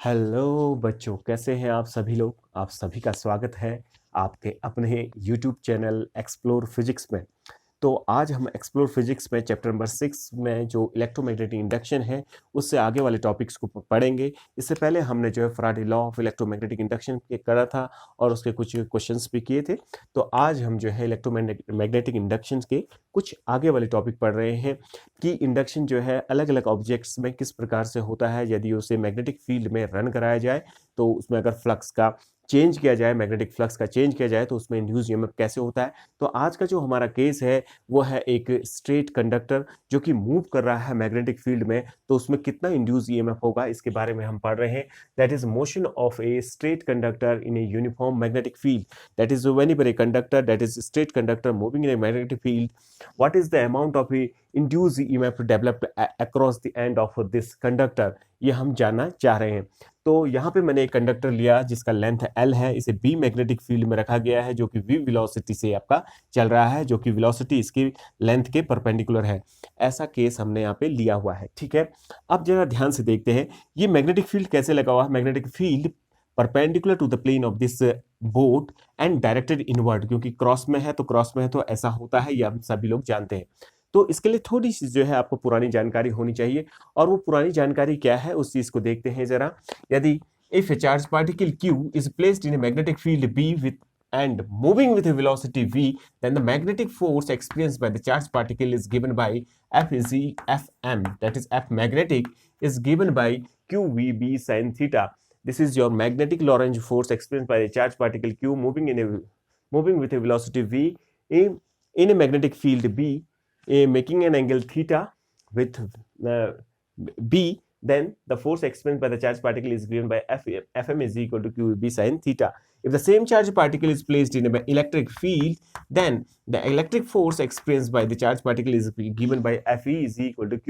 Hello बच्चों, कैसे हैं आप सभी लोग। आप सभी का स्वागत है आपके अपने यूट्यूब चैनल एक्सप्लोर फिजिक्स में। तो आज हम एक्सप्लोर फिजिक्स में चैप्टर नंबर 6 में जो इलेक्ट्रोमैग्नेटिक इंडक्शन है उससे आगे वाले टॉपिक्स को पढ़ेंगे। इससे पहले हमने जो है Faraday law of electromagnetic induction के करा था और उसके कुछ क्वेश्चंस भी किए थे। तो आज हम जो है इलेक्ट्रोमैग्नेटिक इंडक्शन के कुछ आगे वाले टॉपिक पढ़ रहे हैं कि इंडक्शन जो है अलग अलग ऑब्जेक्ट्स में किस प्रकार से होता है। यदि उसे मैग्नेटिक फील्ड में रन कराया जाए तो उसमें अगर फ्लक्स का चेंज किया जाए, मैग्नेटिक फ्लक्स का चेंज किया जाए तो उसमें इंड्यूस ईएमएफ कैसे होता है। तो आज का जो हमारा केस है वो है एक स्ट्रेट कंडक्टर जो कि मूव कर रहा है मैग्नेटिक फील्ड में, तो उसमें कितना इंड्यूस ईएमएफ होगा इसके बारे में हम पढ़ रहे हैं। That is motion of A straight conductor in a uniform magnetic field. That is whenever a conductor that is a straight conductor moving in a magnetic field, what is the amount of a induced EMF developed across the end of this conductor, ये हम जानना चाह रहे हैं। तो यहाँ पे मैंने एक कंडक्टर लिया जिसका लेंथ L है, इसे B मैग्नेटिक फील्ड में रखा गया है जो कि V वेलोसिटी से आपका चल रहा है, जो कि वेलोसिटी इसकी लेंथ के परपेंडिकुलर है। ऐसा केस हमने यहाँ पे लिया हुआ है, ठीक है। अब जरा ध्यान से देखते हैं ये मैग्नेटिक फील्ड कैसे लगा हुआ है। Magnetic field perpendicular to the plane of this board and directed inward, क्योंकि क्रॉस में है तो ऐसा होता है, ये हम सभी लोग जानते हैं। तो इसके लिए थोड़ी सी जो है आपको पुरानी जानकारी होनी चाहिए, और वो पुरानी जानकारी क्या है उस चीज को देखते हैं जरा। यदि if A charge particle Q is placed in a magnetic field B with and moving with a velocity v, then the magnetic force experienced by the charged particle is given by F is Fm, that is F magnetic is given by QVB sin theta. This is your magnetic Lorentz force experienced by a charged particle Q moving with a velocity v in a magnetic field B, making an angle theta with B. Then the force experienced by the charged particle is given by Fm is equal to QB sin theta. If the same charged particle is placed in an electric field, then the electric force experienced by the charged particle is given by Fe is equal to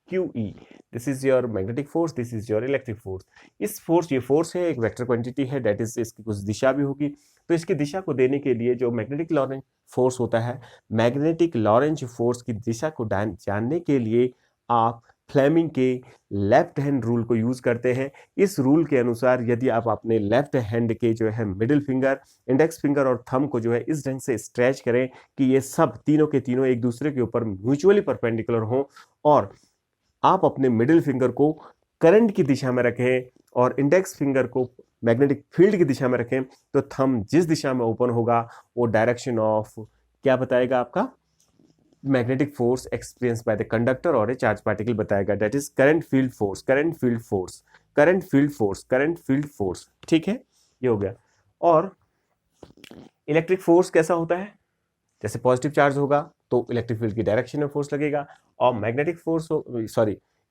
QE. This is your magnetic force, this is your electric force. इस force, ये force है, एक vector quantity है, that is इसकी कुछ दिशा भी होगी। तो इसकी दिशा को देने के लिए जो मैग्नेटिक लॉरेंज फोर्स होता है, मैग्नेटिक लॉरेंज फोर्स की दिशा को जानने के लिए आप फ्लेमिंग के लेफ्ट हैंड रूल को यूज करते हैं। इस रूल के अनुसार यदि आप अपने लेफ्ट हैंड के जो है मिडिल फिंगर, इंडेक्स फिंगर और थंब को जो है इस ढंग से स्ट्रेच करें कि ये सब तीनों के तीनों एक दूसरे के ऊपर म्यूचुअली परपेंडिकुलर हों, और आप अपने मिडिल फिंगर को करंट की दिशा में रखें और इंडेक्स फिंगर को मैग्नेटिक फील्ड की दिशा में रखें, तो थंब जिस दिशा में ओपन होगा वो डायरेक्शन ऑफ क्या बताएगा, आपका magnetic force experience by the conductor और ए चार्ज पार्टिकल बताएगा। That is current field force, current field force, current field force, current field force, ठीक है, ये हो गया। और इलेक्ट्रिक फोर्स कैसा होता है, जैसे पॉजिटिव चार्ज होगा तो इलेक्ट्रिक फील्ड की डायरेक्शन में फोर्स लगेगा, और मैग्नेटिक फोर्स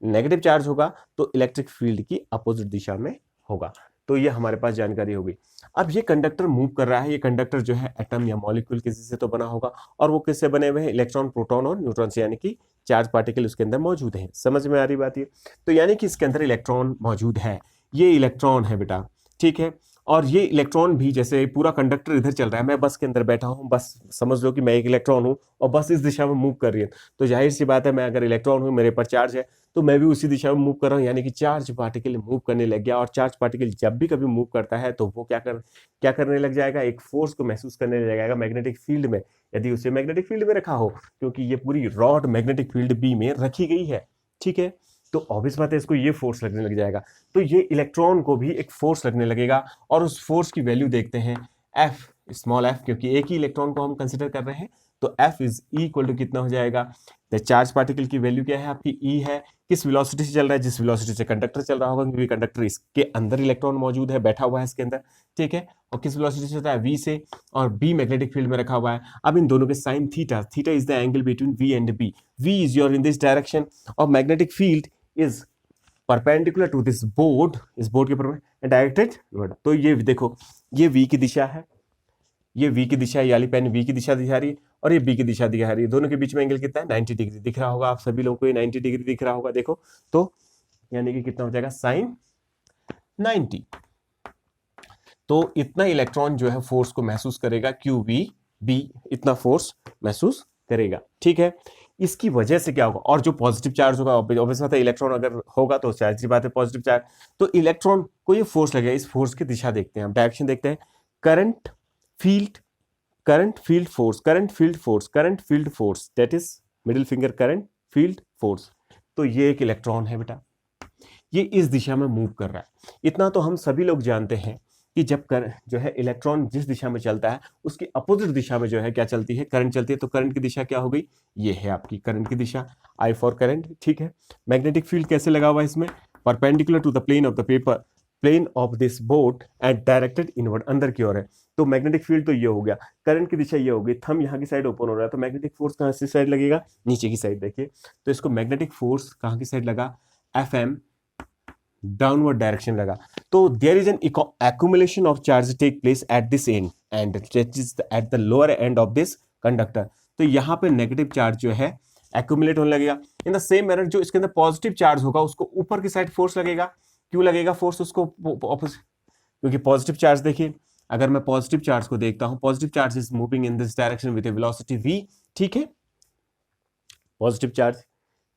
नेगेटिव चार्ज होगा तो इलेक्ट्रिक फील्ड की अपोजिट दिशा में होगा। तो ये हमारे पास जानकारी होगी। अब ये कंडक्टर मूव कर रहा है, ये कंडक्टर जो है एटम या मॉलिक्यूल किसी से तो बना होगा, और वो किससे बने हुए हैं, इलेक्ट्रॉन, प्रोटॉन और न्यूट्रॉन से, यानी कि चार्ज पार्टिकल उसके अंदर मौजूद है। समझ में आ रही बात ये। तो यानी कि इसके अंदर इलेक्ट्रॉन मौजूद है, ये इलेक्ट्रॉन है बेटा, ठीक है। और ये इलेक्ट्रॉन भी, जैसे पूरा कंडक्टर इधर चल रहा है, मैं बस के अंदर बैठा हूँ, बस समझ लो कि मैं एक इलेक्ट्रॉन हूँ और बस इस दिशा में मूव कर रही है। तो जाहिर सी बात है, मैं अगर इलेक्ट्रॉन हूँ, मेरे पर चार्ज है, तो मैं भी उसी दिशा में मूव कर रहा हूँ, यानी कि चार्ज पार्टिकल मूव करने लग गया। और चार्ज पार्टिकल जब भी कभी मूव करता है तो वो क्या करने लग जाएगा, एक फोर्स को महसूस करने लग जाएगा मैग्नेटिक फील्ड में, यदि उसे मैग्नेटिक फील्ड में रखा हो, क्योंकि ये पूरी रॉड मैग्नेटिक फील्ड बी में रखी गई है, ठीक है। तो ऑब्वियस बात है, इसको ये फोर्स लगने लग जाएगा, तो ये इलेक्ट्रॉन को भी एक फोर्स लगने लगेगा। और उस फोर्स की वैल्यू देखते हैं, एफ, स्मॉल एफ, क्योंकि एक ही इलेक्ट्रॉन को हम कंसिडर कर रहे हैं, तो एफ इज इक्वल टू कितना हो जाएगा, द चार्ज पार्टिकल की वैल्यू क्या है आपकी, ई है, किस वेलोसिटी से चल रहा है, जिस वेलोसिटी से कंडक्टर चल रहा होगा, क्योंकि कंडक्टर इसके अंदर इलेक्ट्रॉन मौजूद है, बैठा हुआ है इसके अंदर, ठीक है। और किस वेलोसिटी से चलता है, वी से, और बी मैग्नेटिक फील्ड में रखा हुआ है। अब इन दोनों के sine theta, theta is the angle between V and B, V is your in this direction, और magnetic field is perpendicular to this board, इस बोर्ड के ऊपर डायरेक्टेड। तो ये देखो, ये v की दिशा है, ये v की दिशा है, याली पेन v की दिशा दिखा रही है, और ये b की दिशा दिखा रही है। दोनों के बीच में एंगल कितना है, 90 डिग्री दिख रहा होगा आप सभी लोगों को, ये 90 डिग्री दिख रहा होगा, देखो। तो यानी कि कितना हो जाएगा, साइन 90। तो इतना इलेक्ट्रॉन जो है फोर्स को महसूस करेगा, QV, B इतना फोर्स महसूस करेगा, ठीक है। इसकी वजह से क्या होगा, और जो पॉजिटिव चार्ज होगा ऑब्वियस बात है, इलेक्ट्रॉन अगर होगा तो चार्ज की बात है पॉजिटिव चार्ज, तो इलेक्ट्रॉन को ये फोर्स लगेगा। इस फोर्स की दिशा देखते हैं, हम डायरेक्शन देखते हैं। Current field, current field force, current field force, current field force, that is middle finger current field force. तो ये एक इलेक्ट्रॉन है बेटा, ये इस दिशा में मूव कर रहा है। इतना तो हम सभी लोग जानते हैं कि जब जो है इलेक्ट्रॉन जिस दिशा में चलता है उसकी अपोजिट दिशा में जो है क्या चलती है, करंट चलती है। तो करंट की दिशा क्या हो गई, ये है आपकी करंट की दिशा, आई फॉर करंट, ठीक है। मैग्नेटिक फील्ड कैसे लगा हुआ है इसमें, perpendicular to the plane of the paper, plane of this board and directed inward, अंदर की ओर है। तो मैग्नेटिक फील्ड तो ये हो गया, करंट की दिशा ये हो गई, थंब यहाँ की साइड ओपन हो रहा है, तो मैग्नेटिक फोर्स कहाँ से साइड लगेगा, नीचे की साइड। देखिए तो इसको मैग्नेटिक फोर्स कहाँ की साइड लगा, FM डाउनवर्ड डायरेक्शन लगा। तो there is an accumulation of charge take place at this end and that is at the lower end of this conductor. तो यहाँ पे नेगेटिव चार्ज जो है एक्यूमुलेट होने लगेगा। इन द सेम मैनर जो इसके अंदर पॉजिटिव चार्ज होगा उसको ऊपर की साइड फोर्स लगेगा। क्यों लगेगा फोर्स उसको, क्योंकि पॉजिटिव चार्ज, देखिए अगर मैं पॉजिटिव चार्ज को देखता हूं, positive charge is moving in this direction with a velocity v, ठीक है। पॉजिटिव चार्ज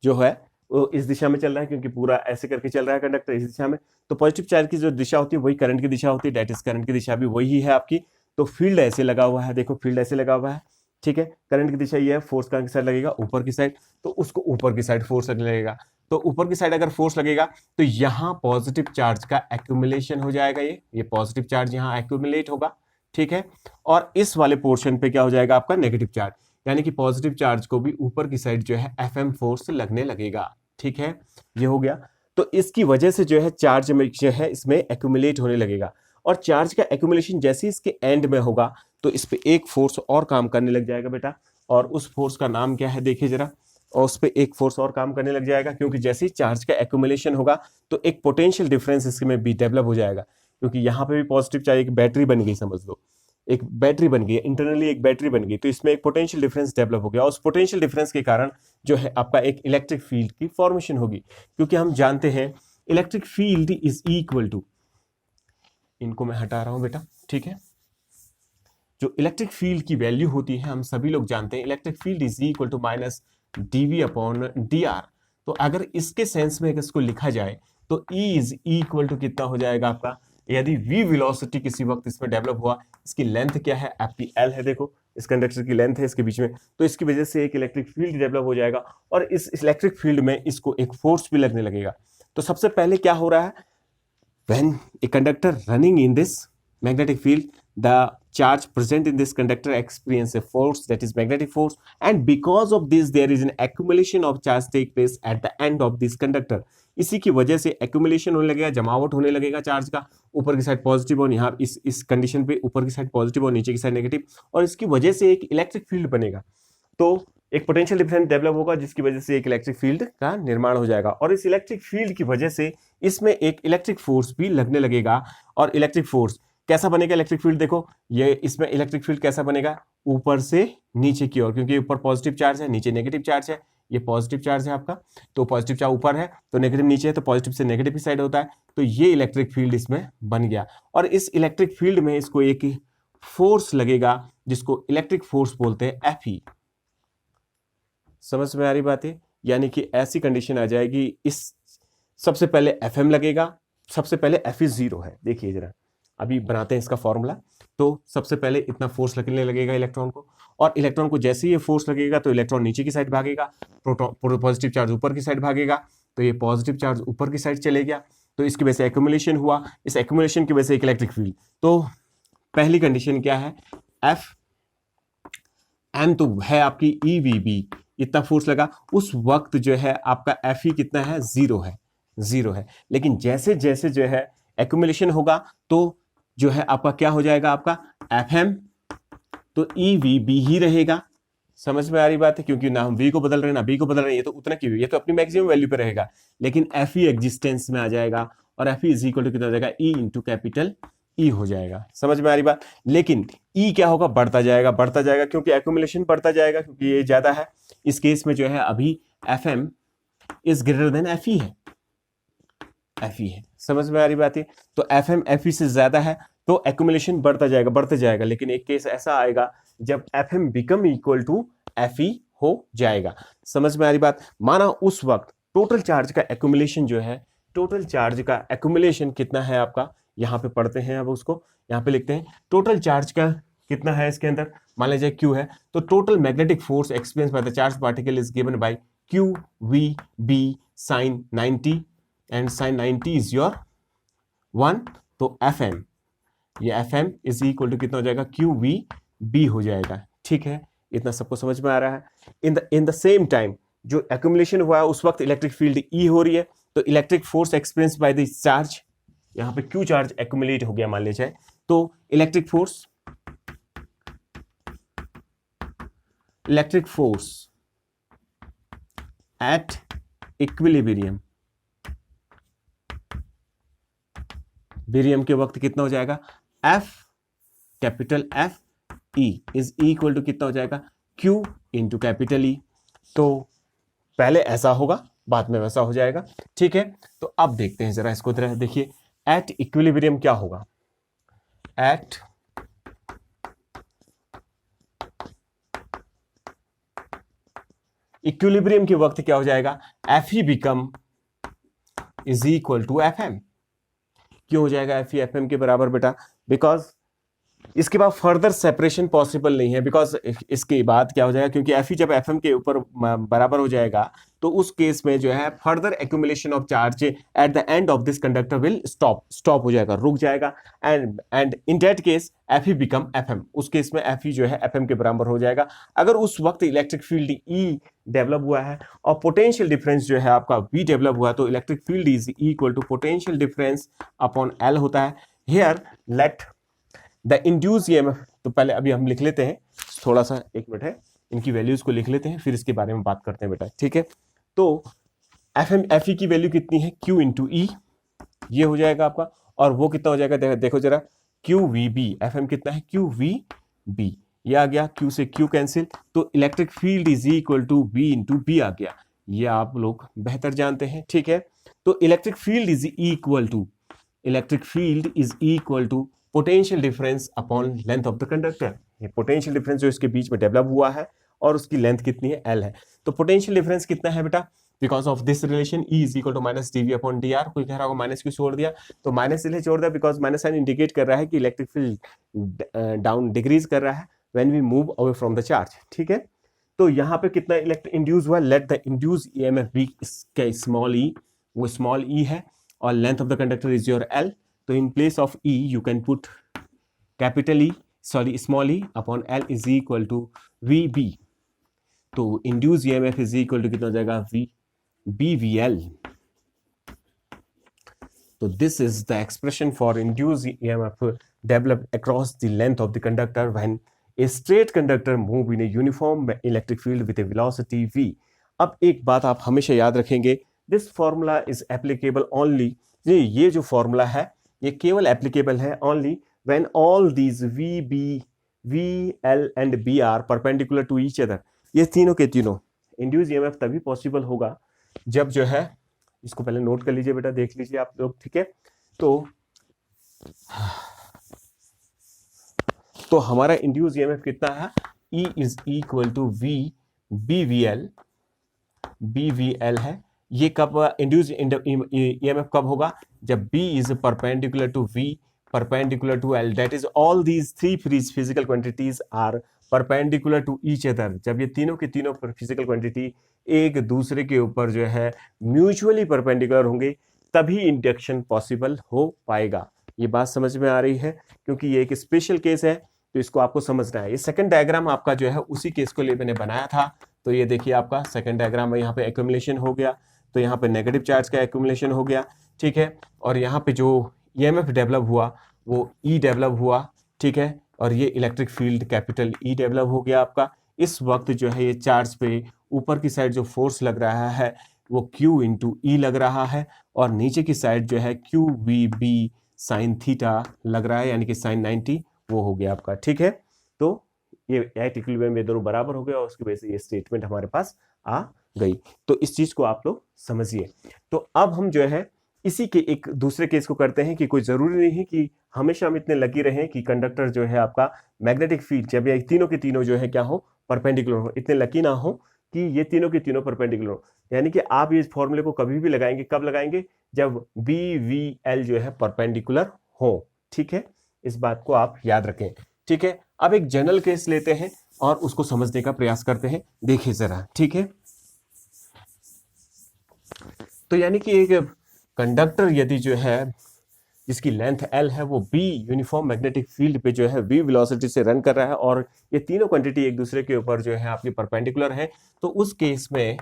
जो है वो इस दिशा में चल रहा है, क्योंकि पूरा ऐसे करके चल रहा है कंडक्टर इस दिशा में। तो पॉजिटिव चार्ज की जो दिशा होती है वही करंट की दिशा होती है, दैट इज करंट की दिशा भी वही है आपकी। तो फील्ड ऐसे लगा हुआ है, देखो फील्ड ऐसे लगा हुआ है, ठीक है। करंट की दिशा ये है, फोर्स कहाँ की साइड लगेगा, ऊपर की साइड, तो उसको ऊपर की साइड फोर्स लगेगा। तो ऊपर की साइड अगर फोर्स लगेगा तो यहाँ पॉजिटिव चार्ज का एक्यूमुलेशन हो जाएगा, ये पॉजिटिव चार्ज यहाँ एक्यूमुलेट होगा, ठीक है। और इस वाले पोर्शन पे क्या हो जाएगा आपका नेगेटिव चार्ज, यानी कि पॉजिटिव चार्ज को भी ऊपर की साइड जो है FM फोर्स लगने लगेगा, ठीक है। ये हो गया। तो इसकी वजह से जो है चार्ज में जो है इसमें एक्यूमुलेट होने लगेगा, और चार्ज का एक्यूमुलेशन जैसे ही इसके एंड में होगा तो इस पे एक फोर्स और काम करने लग जाएगा बेटा, और उस फोर्स का नाम क्या है देखिए जरा, और उस पे एक फोर्स और काम करने लग जाएगा, क्योंकि जैसे ही चार्ज का एक्यूमुलेशन होगा तो एक पोटेंशियल डिफरेंस इसमें भी डेवलप हो जाएगा। क्योंकि यहाँ पे भी पॉजिटिव चार्ज, एक बैटरी बन गई, समझ लो एक बैटरी बन गई, इंटरनली एक बैटरी बन गई, तो इसमें एक पोटेंशियल डिफरेंस डेवलप हो गया, और उस पोटेंशियल डिफरेंस के कारण जो है आपका एक इलेक्ट्रिक फील्ड की फॉर्मेशन होगी। क्योंकि हम जानते हैं electric field is equal to, इनको मैं हटा रहा हूं बेटा, ठीक है। जो इलेक्ट्रिक फील्ड की वैल्यू होती है हम सभी लोग जानते हैं, electric field is equal to minus dV upon dr। तो अगर इसके सेंस में इसको लिखा जाए तो E इज इक्वल टू कितना हो जाएगा आपका, यदि v वेलोसिटी किसी वक्त इसमें डेवलप हुआ, इसकी लेंथ क्या है, आपकी L है, देखो इस कंडक्टर की लेंथ है इसके बीच में, तो इसकी वजह से एक इलेक्ट्रिक फील्ड डेवलप हो जाएगा, और इस इलेक्ट्रिक फील्ड में इसको एक फोर्स भी लगने लगेगा। तो सबसे पहले क्या हो रहा है, when a conductor running in this magnetic field, the charge present in this conductor experience a force, that is magnetic force, and because of this there is an accumulation of charge take place at the end of this conductor। इसी की वजह से accumulation होने लगेगा, जमावट होने लगेगा charge का, ऊपर की साइड पॉजिटिव और यहाँ इस कंडीशन पे ऊपर की साइड पॉजिटिव और नीचे की साइड नेगेटिव, और इसकी वजह से एक इलेक्ट्रिक फील्ड बनेगा। तो एक पोटेंशियल डिफरेंस डेवलप होगा जिसकी वजह से एक इलेक्ट्रिक फील्ड का निर्माण हो जाएगा, और इस इलेक्ट्रिक फील्ड की वजह से इसमें एक इलेक्ट्रिक फोर्स भी लगने लगेगा। और इलेक्ट्रिक फोर्स कैसा बनेगा, इलेक्ट्रिक फील्ड देखो, ये इसमें इलेक्ट्रिक फील्ड कैसा बनेगा, ऊपर से नीचे की ओर, क्योंकि ऊपर पॉजिटिव चार्ज है, नीचे नेगेटिव चार्ज है। ये पॉजिटिव चार्ज है आपका, तो पॉजिटिव चार्ज ऊपर है तो नेगेटिव नीचे है, तो पॉजिटिव से नेगेटिव की साइड होता है, तो ये इलेक्ट्रिक फील्ड इसमें बन गया। और इस इलेक्ट्रिक फील्ड में इसको एक फोर्स लगेगा जिसको इलेक्ट्रिक फोर्स बोलते हैं Fe। समझ में आ रही बात है, यानी कि ऐसी कंडीशन आ जाएगी, इस सबसे पहले FM लगेगा, सबसे पहले Fe 0 है। देखिए जरा अभी बनाते हैं इसका फॉर्मूला। तो सबसे पहले इतना फोर्स लगने लगेगा इलेक्ट्रॉन को, और इलेक्ट्रॉन को जैसे ही ये फोर्स लगेगा तो इलेक्ट्रॉन नीचे की साइड भागेगा, प्रोटॉन पॉजिटिव चार्ज ऊपर की साइड भागेगा, तो ये पॉजिटिव चार्ज ऊपर की साइड चले गया, तो इसकी वजह से एक्यूमुलेशन हुआ, इस एक्यूमुलेशन की वजह से एक इलेक्ट्रिक फील्ड। तो पहली कंडीशन क्या है, FM तो है आपकी EVB, इतना फोर्स लगा, उस वक्त जो है आपका Fe कितना है, 0 है, 0 है। लेकिन जैसे जैसे जो है एक्यूमुलेशन होगा तो जो है आपका क्या हो जाएगा, आपका FM तो EVB ही रहेगा। समझ में आ रही बात है, क्योंकि ना हम V को बदल रहे हैं ना B को बदल रहे हैं, ये तो उतना की ये तो अपनी मैक्सिमम वैल्यू पे रहेगा, लेकिन Fe एग्जिस्टेंस में आ जाएगा, और Fe इज इक्वल टू कितना हो जाएगा, E इंटू कैपिटल E हो जाएगा। समझ में आ रही बात, लेकिन E क्या होगा, बढ़ता जाएगा, बढ़ता जाएगा, क्योंकि एक्यूमुलेशन बढ़ता जाएगा, क्योंकि ये ज्यादा है। इस केस में जो है अभी FM is greater than Fe है, Fe है। समझ में आ रही बात है, तो FM Fe से ज्यादा है तो एक्यूमुलेशन बढ़ता जाएगा, बढ़ता जाएगा, लेकिन एक केस ऐसा आएगा जब FM become equal to Fe हो जाएगा। समझ में आ रही बात? माना उस वक्त टोटल चार्ज का एक्यूमुलेशन जो है, टोटल चार्ज का एक्यूमुलेशन कितना है आपका, यहाँ पे पढ़ते हैं, अब उसको यहाँ पे लिखते हैं। टोटल चार्ज का कितना है इसके अंदर, मान लीजिए Q है, तो total magnetic force experience by the charge particle is given by QVB sin 90 and sin 90 is your 1, तो FM, ये FM इज इक्वल टू कितना हो जाएगा, QVB हो जाएगा। ठीक है, इतना सबको समझ में आ रहा है। इन द सेम टाइम जो एक्यूमुलेशन हुआ है उस वक्त इलेक्ट्रिक फील्ड E हो रही है, तो electric force experience by the charge, यहाँ पे Q चार्ज एक्यूमुलेट हो गया मान लीजिए, तो इलेक्ट्रिक फोर्स एट इक्विलिब्रियम, बेरियम के वक्त कितना हो जाएगा, F capital F E is equal to कितना हो जाएगा, Q इंटू कैपिटल E। तो पहले ऐसा होगा, बाद में वैसा हो जाएगा। ठीक है, तो अब देखते हैं जरा इसको, जरा देखिए एट इक्विलिब्रियम क्या होगा। एट इक्विलिब्रियम के वक्त क्या हो जाएगा, Fe become is equal to FM। क्यों हो जाएगा Fe FM के बराबर बेटा, बिकॉज इसके बाद फर्दर सेपरेशन पॉसिबल नहीं है, बिकॉज इसके बाद क्या हो जाएगा, क्योंकि Fe जब FM के ऊपर बराबर हो जाएगा तो उस केस में जो है further accumulation of charge at the end of this conductor will stop हो जाएगा, रुक जाएगा। And in that case Fe become FM, उस केस में Fe जो है FM के बराबर हो जाएगा। अगर उस वक्त इलेक्ट्रिक फील्ड E डेवलप हुआ है और पोटेंशियल डिफरेंस जो है आपका V डेवलप हुआ है, तो electric field is equal to potential difference upon L होता है। Here let the induce EMF, तो पहले अभी हम लिख लेते हैं, थोड़ा सा एक मिनट है, इनकी वैल्यूज को लिख लेते हैं, फिर इसके बारे में बात करते हैं बेटा। ठीक है, तो Fe की वैल्यू कितनी है, Q इंटू E, ये हो जाएगा आपका, और वो कितना हो जाएगा, देखो जरा, QVB, FM कितना है, QVB, ये आ गया, Q से Q कैंसिल, तो electric field is equal to V into B आ गया, ये आप लोग बेहतर जानते हैं। ठीक है, तो electric field is equal to potential difference upon length of the conductor. ये पोटेंशियल डिफरेंस जो इसके बीच में डेवलप हुआ है और उसकी लेंथ कितनी है, L है। तो पोटेंशियल डिफरेंस कितना है बेटा, because of this relation E is equal to minus dV upon dr। कोई कह रहा होगा माइनस क्यों छोड़ दिया, तो माइनस इसलिए छोड़ दिया बिकॉज माइनस साइन इंडिकेट कर रहा है कि इलेक्ट्रिक फील्ड डाउन डिक्रीज कर रहा है when we move away from the charge. ठीक है, तो यहाँ पे कितना इलेक्ट्रिक इंड्यूस हुआ, let the induce EMF be small e, वो स्मॉल e है, और length of the conductor is your L। तो in place of E you can put small e upon L is equal to VB। तो induce EMF is equal to कितना हो जाएगा, BVL। तो this is the expression for induce EMF developed across the length of the conductor when a straight conductor move in a uniform electric field with a velocity V। अब एक बात आप हमेशा याद रखेंगे, this formula is applicable only, ये जो formula है ये केवल एप्लीकेबल है only when all these VB, VL and B are perpendicular to each other. ये तीनों के तीनों इंड्यूस EMF तभी पॉसिबल होगा जब जो है, इसको पहले नोट कर लीजिए बेटा, देख लीजिए आप लोग। ठीक है, तो हमारा इंड्यूस EMF कितना है, E is equal to BVL है। ये कब इंड्यूस EMF कब होगा, जब B is perpendicular to V, perpendicular to L, that is all these three physical quantities are perpendicular to each other. जब ये तीनों के तीनों फिजिकल क्वांटिटी एक दूसरे के ऊपर जो है म्यूचुअली परपेंडिकुलर होंगे, तभी इंडक्शन पॉसिबल हो पाएगा। ये बात समझ में आ रही है, क्योंकि ये एक स्पेशल केस है, तो इसको आपको समझना है। ये सेकंड डायग्राम आपका जो है उसी केस को लिए मैंने बनाया था। तो ये देखिए आपका सेकंड डायग्राम है, यहाँ पे एक्यूमुलेशन हो गया, तो यहाँ पे नेगेटिव चार्ज का एक्यूमुलेशन हो गया। ठीक है, और यहाँ पे जो EMF डेवलप हुआ वो E डेवलप हुआ। ठीक है, और ये electric field capital E develop हो गया आपका। इस वक्त जो है ये चार्ज पे ऊपर की साइड जो फोर्स लग रहा है वो Q इंटू E लग रहा है, और नीचे की साइड जो है QVB साइन थीटा लग रहा है, यानी कि साइन 90 वो हो गया आपका। ठीक है, तो ये एट इक्विलिब्रियम में दोनों बराबर हो गया, और उसकी वजह से ये स्टेटमेंट हमारे पास आ गई। तो इस चीज को आप लोग समझिए। तो अब हम जो है इसी के एक दूसरे केस को करते हैं कि कोई जरूरी नहीं है कि हमेशा हम इतने लगी रहें कि कंडक्टर जो है आपका मैग्नेटिक फील्ड, जब ये तीनों के तीनों जो है क्या हो, परपेंडिकुलर हो, इतने लकी ना हो। कि ये तीनों के तीनों परपेंडिकुलर हो। यानी कि आप इस फॉर्मूले को कभी भी लगाएंगे, कब लगाएंगे, जब BVL जो है परपेंडिकुलर हो। ठीक है, इस बात को आप याद रखें। ठीक है, अब एक जनरल केस लेते हैं और उसको समझने का प्रयास करते हैं। देखिए जरा, ठीक है, तो यानी कि एक कंडक्टर यदि जो है जिसकी लेंथ L है वो B यूनिफॉर्म मैग्नेटिक फील्ड पे जो है V वेलोसिटी से रन कर रहा है और ये तीनों क्वांटिटी एक दूसरे के ऊपर जो है आपकी परपेंडिकुलर है, तो उस केस में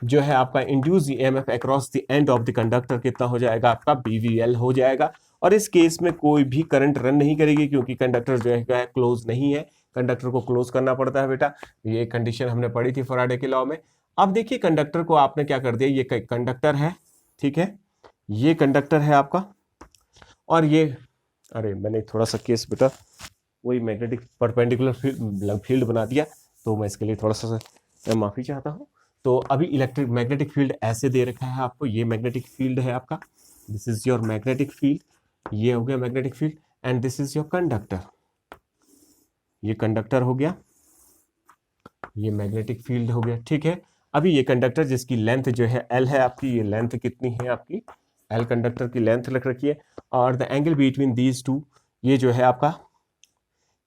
जो है आपका induce EMF across the end of the conductor कितना हो जाएगा, आपका BVL हो जाएगा। और इस केस में कोई भी करंट रन नहीं करेगी क्योंकि कंडक्टर जो है क्लोज नहीं है, कंडक्टर को क्लोज करना पड़ता है बेटा। ये कंडीशन हमने पढ़ी थी फैराडे के लॉ में। अब देखिए कंडक्टर को आपने क्या कर दिया, ये कंडक्टर है, ठीक है, ये कंडक्टर है आपका, और ये, अरे मैंने थोड़ा सा केस बेटा वही मैग्नेटिक परपेंडिकुलर फील्ड बना दिया, तो मैं इसके लिए थोड़ा सा माफी चाहता हूँ। तो अभी इलेक्ट्रिक मैग्नेटिक फील्ड ऐसे दे रखा है आपको, ये मैग्नेटिक फील्ड है आपका, this is your magnetic field, ये हो गया magnetic field, and this is your conductor, ये कंडक्टर हो गया, ये मैग्नेटिक फील्ड हो गया। ठीक है, अभी ये कंडक्टर जिसकी लेंथ जो है L है आपकी, ये लेंथ कितनी है आपकी, L कंडक्टर की लेंथ रख रखी है, और the angle between these two, ये जो है आपका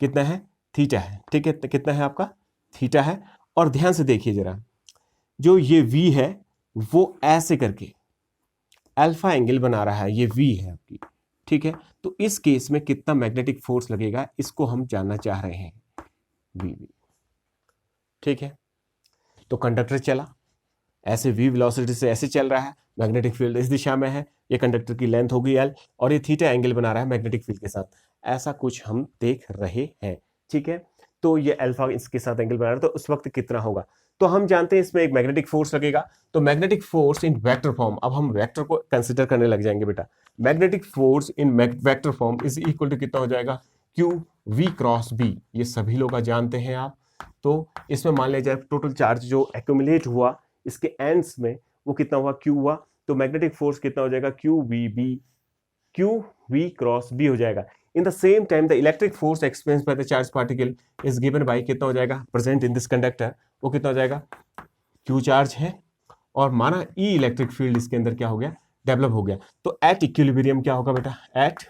कितना है, थीटा है। ठीक है, कितना है आपका, थीटा है। और ध्यान से देखिए जरा, जो ये V है वो ऐसे करके अल्फा एंगल बना रहा है, ये V है आपकी। ठीक है, तो इस केस में कितना मैग्नेटिक फोर्स लगेगा, इसको हम जानना चाह रहे हैं, V। ठीक है, तो कंडक्टर चला ऐसे V वेलोसिटी से ऐसे चल रहा है, मैग्नेटिक फील्ड इस दिशा में है, ये कंडक्टर की लेंथ होगी L, और ये थीटा एंगल बना रहा है मैग्नेटिक फील्ड के साथ, ऐसा कुछ हम देख रहे हैं। ठीक है, तो ये अल्फा इसके साथ एंगल बना रहा है, तो उस वक्त कितना होगा, तो हम जानते हैं इसमें एक मैग्नेटिक फोर्स लगेगा। तो magnetic force in vector form, अब हम वेक्टर को कंसिडर करने लग जाएंगे बेटा। Magnetic force in vector form is equal to कितना हो जाएगा, QV क्रॉस B, ये सभी लोग जानते हैं आप। तो इसमें मान लीजिए टोटल चार्ज जो एक्यूमुलेट हुआ इसके एंड्स में वो कितना हुआ, Q हुआ, तो मैग्नेटिक फोर्स कितना हो जाएगा, QV क्रॉस B हो जाएगा। In the same time the electric force experienced by the charge particle is given by कितना हो जाएगा, प्रेजेंट इन दिस कंडक्टर, वो कितना हो जाएगा, Q चार्ज है, और माना E इलेक्ट्रिक फील्ड इसके अंदर क्या हो गया, डेवलप हो गया। तो एट इक्विलिब्रियम क्या होगा बेटा, एट,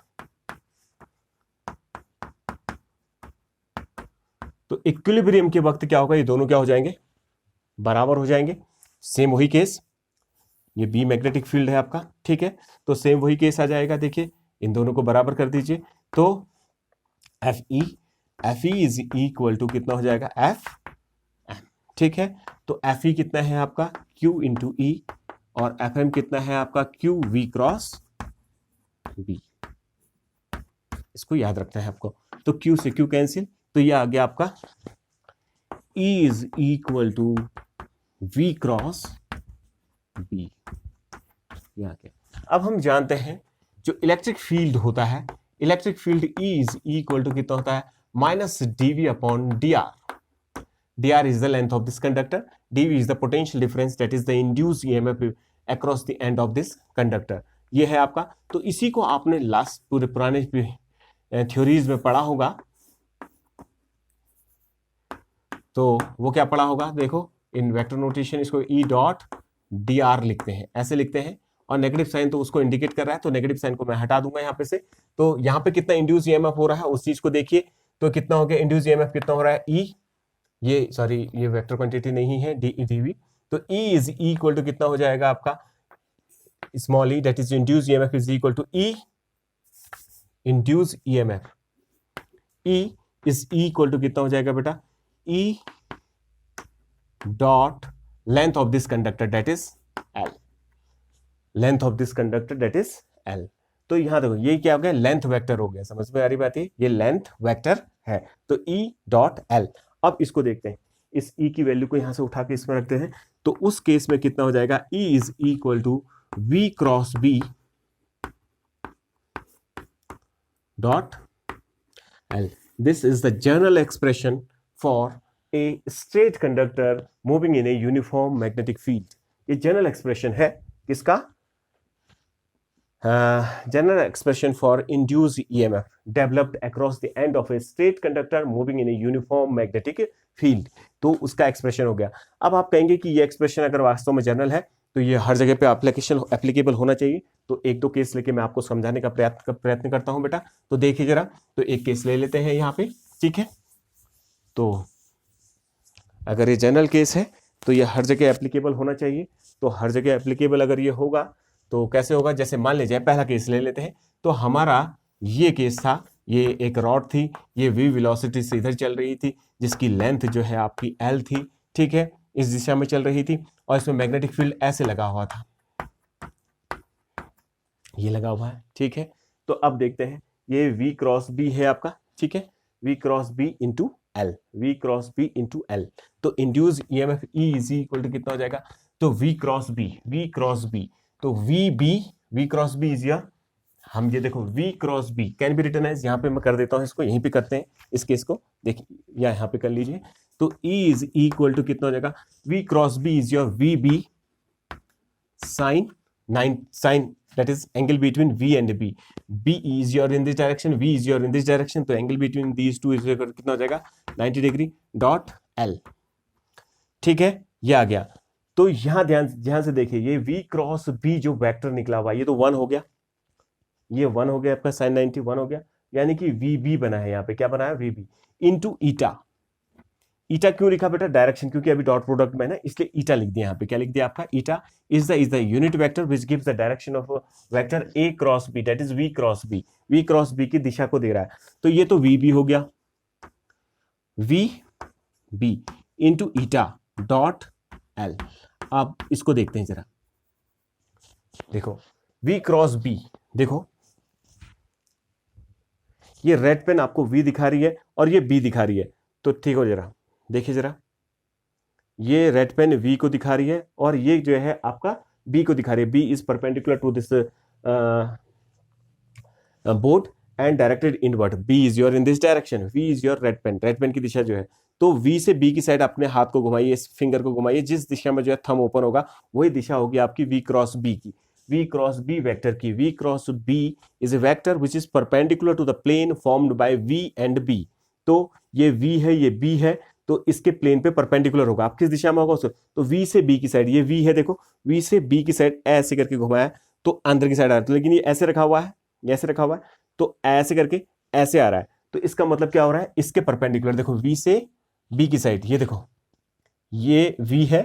तो इक्विलिब्रियम के वक्त क्या होगा, ये दोनों क्या हो जाएंगे, बराबर हो जाएंगे। सेम वही केस, ये B मैग्नेटिक फील्ड है आपका, ठीक है, तो सेम वही केस आ जाएगा। देखिए इन दोनों को बराबर कर दीजिए, तो FE इज इक्वल टू कितना हो जाएगा, FM। ठीक है, तो FE कितना है आपका, Q इंटू E, और FM कितना है आपका, QV क्रॉस B। इसको याद रखना है आपको। तो Q से Q कैंसिल, तो ये आ गया आपका E is equal to V cross B। अब हम जानते हैं जो इलेक्ट्रिक फील्ड होता है, electric field E is equal to कितना होता है, -dV upon dr। dr is the length of this conductor, dV is the potential difference, that is the induced EMF across the end of this conductor। ये है आपका। तो इसी को आपने लास्ट पूरे पुराने थ्योरीज में पढ़ा होगा, तो वो क्या पढ़ा होगा, देखो इन वेक्टर नोटेशन इसको E डॉट dr लिखते हैं, ऐसे लिखते हैं, और नेगेटिव साइन तो उसको इंडिकेट कर रहा है, तो नेगेटिव साइन को मैं हटा दूंगा यहाँ पे से। तो यहाँ पे कितना इंड्यूस ईएमएफ हो रहा है उस चीज को देखिए, तो कितना हो गया इंड्यूस ईएमएफ, कितना हो रहा है E, ये सॉरी ये वेक्टर क्वांटिटी नहीं है dV, तो E इज इक्वल टू कितना हो जाएगा आपका, small e, that is induce EMF is equal to E induce EMF, E is equal to कितना हो जाएगा बेटा, E dot length of this conductor that is L, length of this conductor that is L। तो यहां देखो ये क्या हो गया, लेंथ वेक्टर हो गया, समझ में आ रही बात है, ये लेंथ वेक्टर है, तो E डॉट L। अब इसको देखते हैं, इस E की वैल्यू को यहां से उठा के इसमें रखते हैं, तो उस केस में कितना हो जाएगा, E is equal to V cross B dot L। This is the general expression for a straight conductor moving in a uniform magnetic field. ये जनरल एक्सप्रेशन है किसका, general expression for induced EMF developed across the end of a straight conductor moving in a uniform magnetic field। तो उसका expression हो गया। अब आप कहेंगे कि ये एक्सप्रेशन अगर वास्तव में जनरल है तो ये हर जगह पे एप्लीकेबल होना चाहिए। तो एक दो केस लेके मैं आपको समझाने का प्रयत्न करता हूं बेटा। तो देखिए जरा, तो एक केस ले लेते हैं यहाँ पे, ठीक है। तो अगर ये जनरल केस है तो ये हर जगह एप्लीकेबल होना चाहिए। तो हर जगह एप्लीकेबल अगर ये होगा तो कैसे होगा, जैसे मान लीजिए पहला केस ले लेते हैं। तो हमारा ये केस था, ये एक रॉड थी, ये v वेलोसिटी से इधर चल रही थी, जिसकी लेंथ जो है आपकी l थी, ठीक है, इस दिशा में चल रही थी, और इसमें मैग्नेटिक फील्ड ऐसे लगा हुआ था, ये लगा हुआ है, ठीक है। तो अब देखते हैं, ये v क्रॉस b है आपका, ठीक है, v cross b into L, v cross b into L. तो induce EMF E is equal to कितना हो जाएगा, तो v क्रॉस b, तो v cross b is your, हम ये देखो v cross b can be written as, यहाँ पे मैं कर देता हूँ इसको, यहीं पे करते हैं इस केस को, देखिए या यहाँ पे कर लीजिए। तो E इज इक्वल टू कितना हो जाएगा, v cross b is your vb sine that is angle between v and b, b is your in this direction, v is your in this direction, तो angle between these two is कितना हो जाएगा 90 degree dot l, ठीक है, ये आ गया। तो यहां ध्यान से देखिए, ये v क्रॉस b जो वेक्टर निकला हुआ ये तो 1 हो गया, ये 1 हो गया आपका, साइन 90 1 हो गया, यानी कि vb बना है, यहाँ पे क्या बना है vb इंटू ईटा। ईटा क्यों लिखा बेटा, डायरेक्शन, क्योंकि अभी डॉट प्रोडक्ट में है ना, इसलिए ईटा लिख दिया। यहाँ पे क्या लिख दिया आपका, eta is the unit vector which gives the direction of vector a cross b, that is v cross b, v cross b की दिशा को दे रहा है। तो ये तो vb हो गया, vb into eta dot l। अब इसको देखते हैं जरा, देखो v क्रॉस b, देखो ये रेड पेन आपको v दिखा रही है और ये b दिखा रही है। तो ठीक हो, जरा देखिए जरा, ये रेड पेन v को दिखा रही है और ये जो है आपका b को दिखा रही है। b is perpendicular to this board and directed inward, b is your in this direction, v is your red pen की दिशा जो है। तो v से b की साइड अपने हाथ को घुमाइए, इस फिंगर को घुमाइए, जिस दिशा में जो है थंब ओपन होगा वही दिशा होगी आपकी v क्रॉस b की, v क्रॉस b वेक्टर की। v cross b is a vector which is perpendicular to the plane formed by v and b। तो ये v है, ये b है, तो इसके प्लेन पे परपेंडिकुलर होगा। आप किस दिशा में होगा उसको, तो v से b की साइड, ये v है, देखो v से b की साइड ऐसे करके घुमाया तो अंदर की साइड आ रहा है, लेकिन ये ऐसे रखा हुआ है, ये ऐसे रखा हुआ है, तो ऐसे करके ऐसे आ रहा है। तो इसका मतलब क्या हो रहा है, इसके परपेंडिकुलर, देखो v से b की साइड, ये देखो ये v है,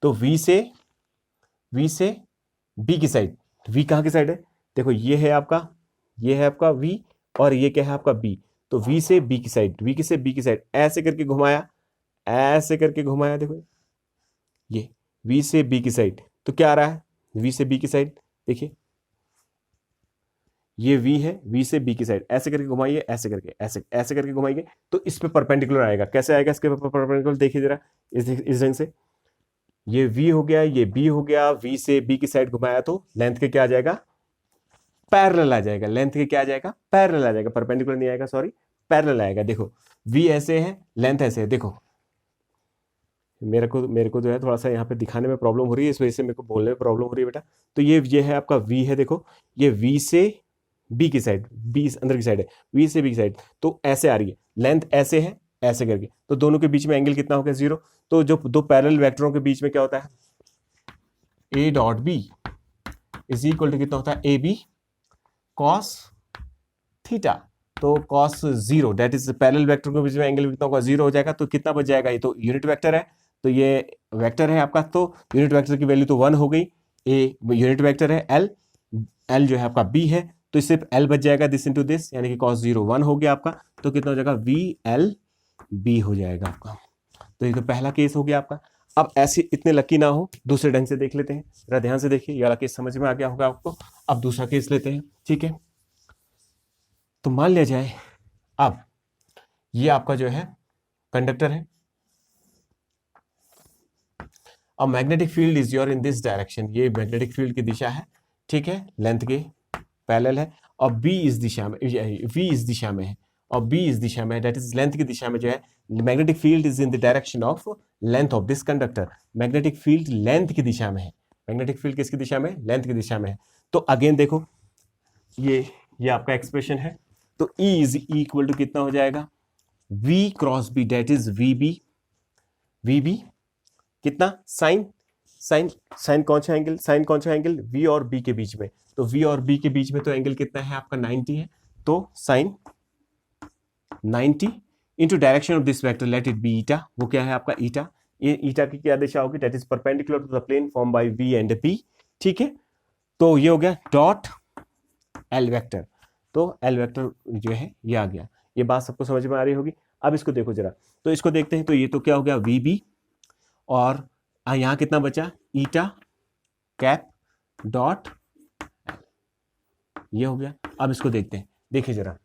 तो v से b की साइड, v कहाँ की साइड है, देखो ये है आपका v और ये क्या है आपका b। तो v से b की साइड, v से b की साइड ऐसे करके घुमाया, देखो ये v से b की साइड, तो क्या आ रहा है v से b की साइड, देखिए ये v है, v से b की साइड ऐसे करके घुमाइए, ऐसे करके घुमाइए, तो इस पे परपेंडिकुलर आएगा। कैसे आएगा इसके परपेंडिकुलर, देखिए जरा इस ढंग से, ये v हो गया, ये b हो गया, v से b की साइड घुमाया तो लेंथ के क्या आ जाएगा, पैरेलल आ जाएगा, लेंथ के क्या आ जाएगा, पैरेलल आ जाएगा, परपेंडिकुलर नहीं आएगा, सॉरी पैरेलल आएगा। देखो v ऐसे है, लेंथ ऐसे है, देखो मेरे को जो है थोड़ा सा यहाँ पे दिखाने में प्रॉब्लम हो रही है, इस वजह से मेरे को बोलने में प्रॉब्लम हो रही है बेटा। तो ये है आपका v है, देखो ये v से b की साइड, b अंदर की साइड है, v से b की साइड, तो ऐसे आ रही है, लेंथ ऐसे है, ऐसे करके, तो दोनों के बीच में एंगल कितना हो गया, 0। तो जो दो पैरेलल वेक्टरों के बीच में क्या होता है, a dot b is equal to कितना होता है, ab cos थीटा। तो cos 0 that is parallel vector के बीच में एंगल कितना होगा, 0 हो जाएगा। तो कितना बच जाएगा, ये तो यूनिट वेक्टर है, तो ये वेक्टर है आपका, तो यूनिट वेक्टर की वैल्यू तो 1 हो गई, ए यूनिट वेक्टर है, एल जो है आपका b है, तो इससे l बच जाएगा दिस इनटू दिस, यानी कि cos 0 1 हो गया आपका, तो कितना हो जाएगा VLB हो जाएगा आपका। तो ये तो पहला केस हो गया आपका। अब ऐसे इतने लकी ना हो, दूसरे ढंग से देख लेते हैं, जरा ध्यान से देखिए, ये वाला केस समझ में आ गया होगा आपको। अब दूसरा केस लेते हैं, ठीक है। तो मान लिया जाए अब ये आपका जो है कंडक्टर है, अब magnetic field is your in this direction, ये मैग्नेटिक फील्ड की दिशा है, ठीक है, लेंथ के पैरेलल है, और v इस दिशा में है, और b इस दिशा में, दैट इज लेंथ की दिशा में जो है magnetic field is in the direction of length of this conductor. Magnetic field length की दिशा में है, मैग्नेटिक फील्ड किसकी दिशा में, लेंथ की दिशा में है। तो अगेन देखो, ये आपका एक्सप्रेशन है। तो E इज इक्वल टू कितना हो जाएगा, V cross B, that is VB कितना, साइन साइन साइन कौन सा एंगल, साइन कौन सा एंगल, V और B के बीच में। तो V और B के बीच में तो एंगल कितना है आपका 90 है, तो sine 90 into direction of this vector, let it be eta, वो क्या है आपका ईटा। ये ईटा की क्या दिशा होगी, that is perpendicular to the plane form by V and P, ठीक है। तो ये हो गया डॉट L वेक्टर, तो L वेक्टर जो है ये आ गया। ये बात सबको समझ में आ रही होगी। अब इसको देखो जरा, तो इसको देखते हैं। तो ये तो क्या हो गया VB, और यहां कितना बचा, ईटा कैप डॉट, ये हो गया। अब इसको देखते हैं, देखिए जरा,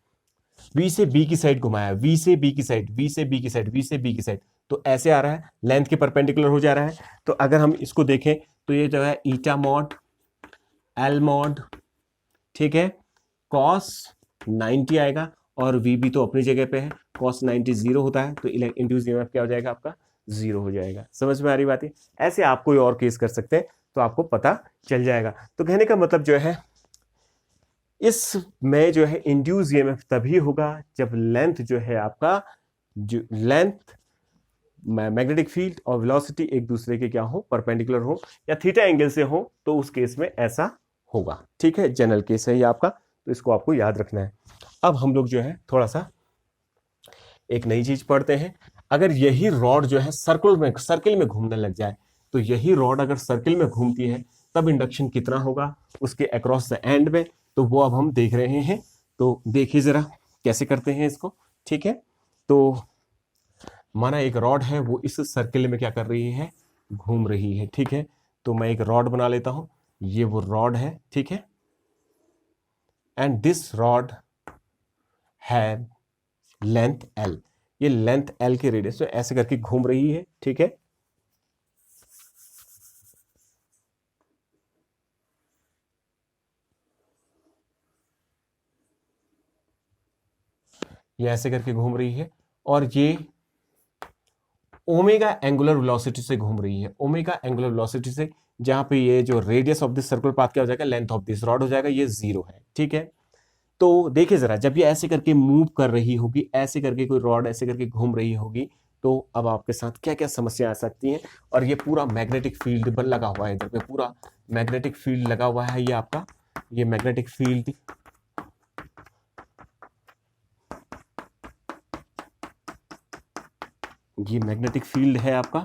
V से B की साइड घुमाया, V से B की साइड, V से B की साइड, V से B की साइड, तो ऐसे आ रहा है, लेंथ के परपेंडिकुलर हो जा रहा है। तो अगर हम इसको देखें तो ये जो है ईटा मॉड L मॉड, ठीक है, cos 90 आएगा, और VB तो अपनी जगह पे है, cos 90 जीरो होता है, तो इंड्यूस ईएमएफ क्या हो जाएगा आपका, जीरो हो जाएगा। समझ में आ रही बात है। ऐसे आप कोई और केस कर सकते हैं तो आपको पता चल जाएगा। तो कहने का मतलब जो है, इसमें जो है इंड्यूस ईएमएफ तभी होगा जब लेंथ जो है आपका, जो लेंथ मैग्नेटिक फील्ड और वेलोसिटी एक दूसरे के क्या हो, परपेंडिकुलर हो या थीटा एंगल से हो, तो उस केस में ऐसा होगा, ठीक है। जनरल केस है ये आपका, तो इसको आपको याद रखना है। अब हम लोग जो है थोड़ा सा एक नई चीज पढ़ते हैं। अगर यही रॉड जो है सर्किल में घूमने लग जाए, तो यही रॉड अगर सर्किल में घूमती है तब इंडक्शन कितना होगा उसके अक्रॉस द एंड में, तो वो अब हम देख रहे हैं। तो देखिए जरा कैसे करते हैं इसको, ठीक है। तो माना एक रॉड है, वो इस सर्किल में क्या कर रही है, घूम रही है, ठीक है। तो मैं एक रॉड बना लेता हूं, ये वो रॉड है, ठीक है, एंड दिस रॉड है लेंथ L, ये लेंथ L के रेडियस में ऐसे करके घूम रही है, ठीक है। ये ऐसे करके घूम रही है, और ये ओमेगा एंगुलर वेलोसिटी से घूम रही है, ओमेगा एंगुलर वेलोसिटी से, जहां पे ये जो radius of this circular path क्या हो जाएगा, लेंथ ऑफ दिस रॉड हो जाएगा, ये जीरो है, ठीक है। तो देखिए जरा, जब ये ऐसे करके मूव कर रही होगी, ऐसे करके कोई रॉड ऐसे करके घूम रही होगी, तो अब आपके साथ क्या क्या समस्या आ सकती हैं। और ये पूरा मैग्नेटिक फील्ड पर लगा हुआ है, इधर पे पूरा मैग्नेटिक फील्ड लगा हुआ है, ये आपका, ये मैग्नेटिक फील्ड, ये मैग्नेटिक फील्ड है आपका।